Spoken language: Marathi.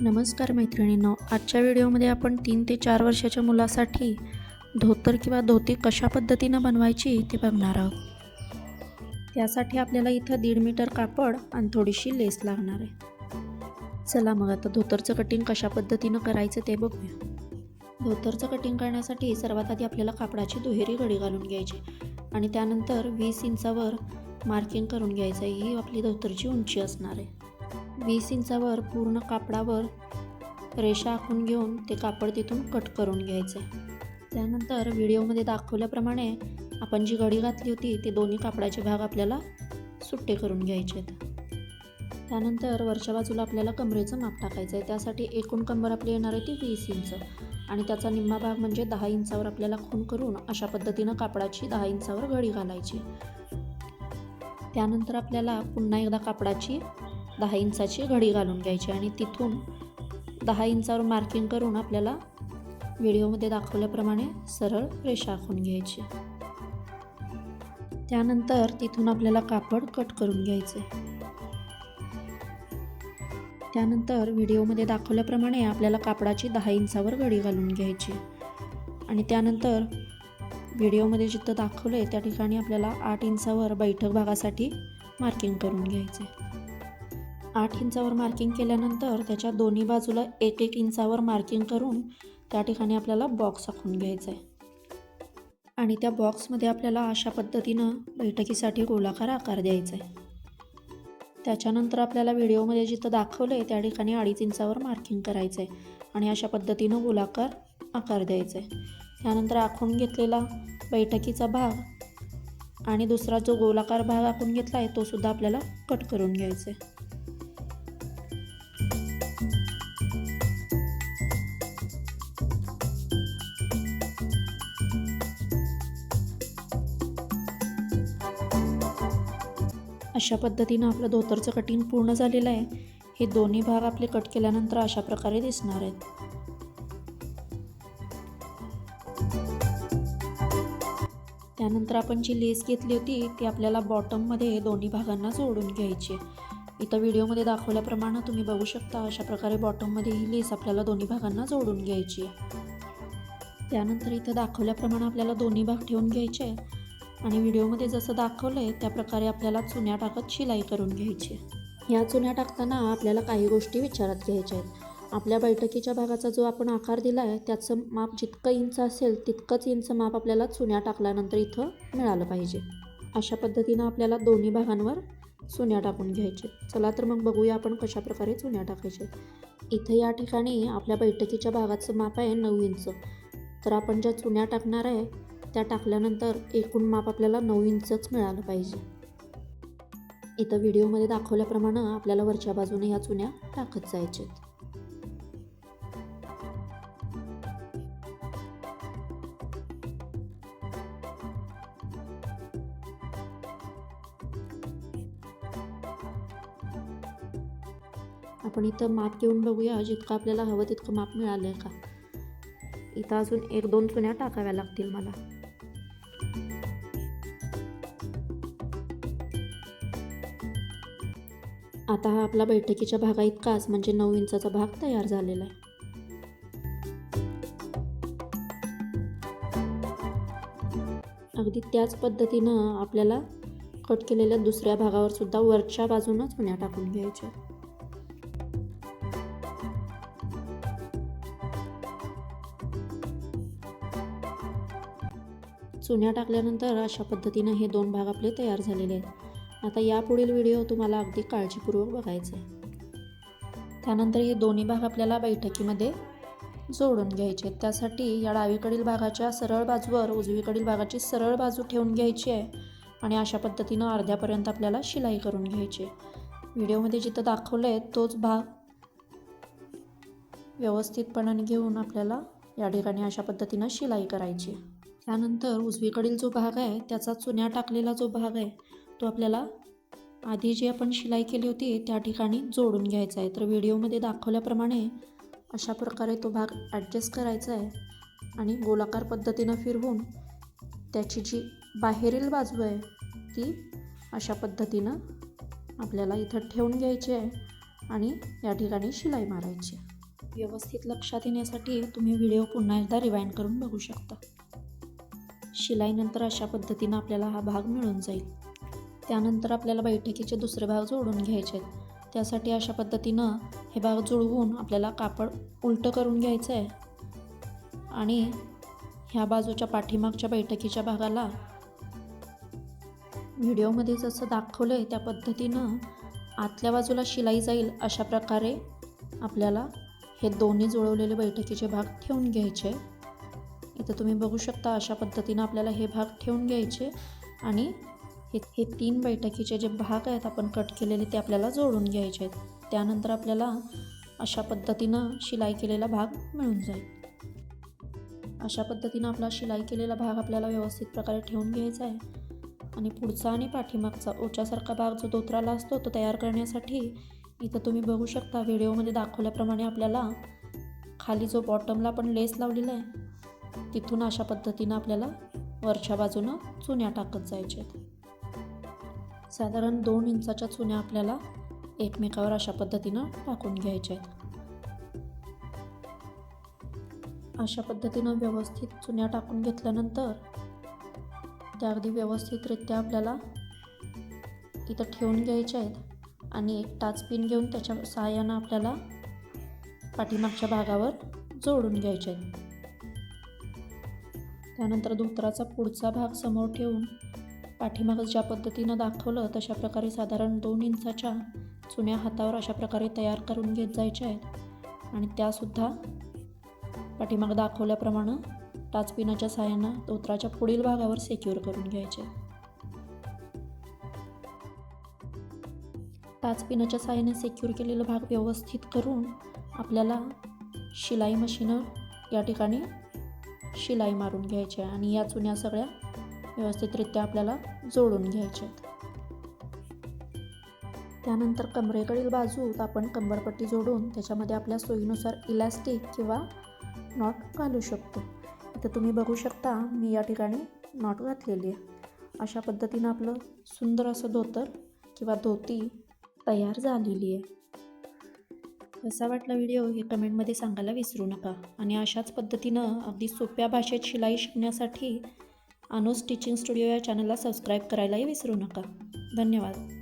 नमस्कार मैत्रिणींनो, आजच्या व्हिडिओमध्ये आपण 3 ते 4 वर्षाच्या मुलासाठी धोतर किंवा धोती कशा पद्धतीनं बनवायची ते बघणार आहोत। त्यासाठी आपल्याला इथं 1.5 मीटर कापड आणि थोडीशी लेस लागणार आहे। चला मग आता धोतरचं कटिंग कशा पद्धतीनं करायचं ते बघूया। धोतरचं कटिंग करण्यासाठी सर्वात आधी आपल्याला कापडाची दुहेरी घडी घालून घ्यायची आणि त्यानंतर 20 इंचावर मार्किंग करून घ्यायचं आहे। ही आपली धोतरची उंची असणार आहे। 20 इंचावर पूर्ण कापडावर रेषा आखून घेऊन ते कापड तिथून कट करून घ्यायचे। त्यानंतर व्हिडिओमध्ये दाखवल्याप्रमाणे आपण जी घडी घातली होती ते दोन्ही कापडाचे भाग आपल्याला सुट्टे करून घ्यायचे आहेत। त्यानंतर वरच्या बाजूला आपल्याला कमरेचं माप टाकायचं आहे। त्यासाठी एकूण कंबर आपली येणार आहे ती 20 इंच आणि त्याचा निम्मा भाग म्हणजे 10 इंचावर आपल्याला खूण करून अशा पद्धतीनं कापडाची 10 इंचावर घडी घालायची। त्यानंतर आपल्याला पुन्हा एकदा कापडाची 10 इंचाची घडी घालून घ्यायची आणि तिथून 10 इंचावर मार्किंग करून आपल्याला व्हिडिओमध्ये दाखवल्याप्रमाणे सरळ रेषा आखून घ्यायची। त्यानंतर तिथून आपल्याला कापड कट करून घ्यायचे। त्यानंतर व्हिडिओमध्ये दाखवल्याप्रमाणे आपल्याला कापडाची 10 इंचावर घडी घालून घ्यायची आणि त्यानंतर व्हिडिओमध्ये जिथं दाखवलं आहे त्या ठिकाणी आपल्याला 8 इंचावर बैठक भागासाठी मार्किंग करून घ्यायचे। 8 इंचावर मार्किंग केल्यानंतर त्याच्या दोन्ही बाजूला 1-1 इंचावर मार्किंग करून त्या ठिकाणी आपल्याला बॉक्स आखून घ्यायचा आहे आणि त्या बॉक्समध्ये आपल्याला अशा पद्धतीनं बैठकीसाठी गोलाकार आकार द्यायचा आहे। त्याच्यानंतर आपल्याला व्हिडिओमध्ये जिथं दाखवलं आहे त्या ठिकाणी 2.5 इंचावर मार्किंग करायचं आहे आणि अशा पद्धतीनं गोलाकार आकार द्यायचा आहे। त्यानंतर आखून घेतलेला बैठकीचा भाग आणि दुसरा जो गोलाकार भाग आखून घेतला आहे तो सुद्धा आपल्याला कट करून घ्यायचा आहे। अशा पद्धतीनं आपलं धोतरचं कटिंग पूर्ण झालेलं आहे। हे दोन्ही भाग आपले कट केल्यानंतर अशा प्रकारे दिसणार आहेत। त्यानंतर आपण जी लेस घेतली होती ती आपल्याला बॉटममध्ये दोन्ही भागांना जोडून घ्यायची। इथं व्हिडिओमध्ये दाखवल्याप्रमाणे तुम्ही बघू शकता अशा प्रकारे बॉटममध्ये ही लेस आपल्याला दोन्ही भागांना जोडून घ्यायची आहे। त्यानंतर इथं दाखवल्याप्रमाणे आपल्याला दोन्ही भाग ठेवून घ्यायचे आणि व्हिडिओमध्ये जसं दाखवलं आहे त्या प्रकारे आपल्याला चुन्या टाकत शिलाई करून घ्यायची। ह्या चुन्या टाकताना आपल्याला काही गोष्टी विचारात घ्यायच्या आहेत। आपल्या बैठकीच्या भागाचा जो आपण आकार दिला आहे त्याचं माप जितकं इंच असेल तितकंच इंच माप आपल्याला चुन्या टाकल्यानंतर इथं मिळालं पाहिजे। अशा पद्धतीनं आपल्याला दोन्ही भागांवर चुन्या टाकून घ्यायचे। चला तर मग बघूया आपण कशा प्रकारे चुन्या टाकायचे। इथं या ठिकाणी आपल्या बैठकीच्या भागाचं माप आहे 9 इंच। तर आपण ज्या चुन्या टाकणार आहे त्या टाकल्यानंतर एकूण माप आपल्याला 9 इंचच मिळालं पाहिजे। इथं व्हिडिओमध्ये दाखवल्याप्रमाणे आपल्याला वरच्या बाजूने ह्या चुन्या टाकत जायच्या। आपण इथं माप घेऊन बघूया जितकं आपल्याला हवं तितकं माप मिळालं आहे का। इथं अजून 1-2 चुन्या टाकाव्या लागतील मला। आता हा आपला बैठकीच्या भागा इतकाच म्हणजे 9 इंचाचा भाग तयार झालेला आहे। अगदी त्याच पद्धतीनं आपल्याला कट केलेल्या दुसऱ्या भागावर सुद्धा वरच्या बाजूनं चुन्या टाकून घ्यायच्या। चुन्या टाकल्यानंतर अशा पद्धतीनं हे 2 भाग आपले तयार झालेले आहेत। आता यापुढील व्हिडिओ तुम्हाला अगदी काळजीपूर्वक बघायचा आहे। त्यानंतर हे दोन्ही भाग आपल्याला बैठकीमध्ये जोडून घ्यायचे। त्यासाठी या डावीकडील भागाच्या सरळ बाजूवर उजवीकडील भागाची सरळ बाजू ठेवून घ्यायची आहे आणि अशा पद्धतीनं अर्ध्यापर्यंत आपल्याला शिलाई करून घ्यायची। व्हिडिओमध्ये जिथं दाखवलं आहे तोच भाग व्यवस्थितपणाने घेऊन आपल्याला या ठिकाणी अशा पद्धतीनं शिलाई करायची। त्यानंतर उजवीकडील जो भाग आहे त्याचा चुन्या टाकलेला जो भाग आहे तो आपल्याला आधी जी आपण शिलाई केली होती त्या ठिकाणी जोडून घ्यायचा आहे। तर व्हिडिओमध्ये दाखवल्याप्रमाणे अशा प्रकारे तो भाग ॲडजस्ट करायचा आहे आणि गोलाकार पद्धतीनं फिरवून त्याची जी बाहेरील बाजू आहे ती अशा पद्धतीनं आपल्याला इथं ठेवून घ्यायची आहे आणि या ठिकाणी शिलाई मारायची. व्यवस्थित लक्षात येण्यासाठी तुम्ही व्हिडिओ पुन्हा एकदा रिवाइंड करून बघू शकता. शिलाईनंतर अशा पद्धतीनं आपल्याला हा भाग मिळून जाईल. त्यानंतर आपल्याला बैठकीचे दुसरे भाग जोडून घ्यायचे आहेत. त्यासाठी अशा पद्धतीनं हे भाग जुळवून आपल्याला कापड उलटं करून घ्यायचं आहे आणि ह्या बाजूच्या पाठीमागच्या बैठकीच्या भागाला व्हिडिओमध्ये जसं दाखवलं आहे त्या पद्धतीनं आतल्या बाजूला शिलाई जाईल अशा प्रकारे आपल्याला हे दोन्ही जुळवलेले बैठकीचे भाग ठेवून घ्यायचे. इथं तुम्ही बघू शकता अशा पद्धतीनं आपल्याला हे भाग ठेवून घ्यायचे आणि हे 3 बैठकीचे जे भाग आहेत आपण कट केलेले ते आपल्याला जोडून घ्यायचे आहेत. त्यानंतर आपल्याला अशा पद्धतीनं शिलाई केलेला भाग मिळून जाईल. अशा पद्धतीनं आपला शिलाई केलेला भाग आपल्याला व्यवस्थित प्रकारे ठेवून घ्यायचा आहे आणि पुढचा आणि पाठीमागचा ओच्यासारखा भाग जो धोत्राला असतो तो तयार करण्यासाठी इथं तुम्ही बघू शकता व्हिडिओमध्ये दाखवल्याप्रमाणे आपल्याला खाली जो बॉटमला आपण लेस लावलेला आहे तिथून अशा पद्धतीनं आपल्याला वरच्या बाजूनं चुन्या टाकत जायच्या आहेत. साधारण 2 इंचाच्या चुन्या आपल्याला एकमेकावर अशा पद्धतीनं टाकून घ्यायच्या आहेत. अशा पद्धतीनं व्यवस्थित चुन्या टाकून घेतल्यानंतर त्या अगदी व्यवस्थितरित्या आपल्याला इथं ठेवून घ्यायच्या आहेत आणि एक टाच पिन घेऊन त्याच्या सहाय्यानं आपल्याला पाठीमागच्या भागावर जोडून घ्यायचे आहेत. त्यानंतर धोत्राचा पुढचा भाग समोर ठेवून पाठीमागं ज्या पद्धतीनं दाखवलं तशा प्रकारे साधारण 2 इंचाच्या चुन्या हातावर अशा प्रकारे तयार करून घेत जायच्या आहेत आणि त्यासुद्धा पाठीमागं दाखवल्याप्रमाणे टाचपिनाच्या सहाय्यानं धोत्राच्या पुढील भागावर सेक्युअर करून घ्यायचे. टाचपिनाच्या सहाय्याने सेक्युअर केलेला भाग व्यवस्थित करून आपल्याला शिलाई मशीनवर या ठिकाणी शिलाई मारून घ्यायची आहे आणि या चुन्या सगळ्या व्यवस्थितरित्या आपल्याला जोडून घ्यायच्या आहेत. त्यानंतर कमरेकडील बाजूत आपण कंबरपट्टी जोडून त्याच्यामध्ये आपल्या सोयीनुसार इलॅस्टिक किंवा नॉट घालू शकतो. इथं तुम्ही बघू शकता मी या ठिकाणी नॉट घातलेली आहे. अशा पद्धतीनं आपलं सुंदर असं धोतर किंवा धोती तयार झालेली आहे. कसा वाटला व्हिडिओ हे कमेंटमध्ये सांगायला विसरू नका आणि अशाच पद्धतीनं अगदी सोप्या भाषेत शिलाई शिकण्यासाठी अनुज स्टिचिंग स्टुडिओ या चॅनलला सबस्क्राईब करायलाही विसरू नका. धन्यवाद.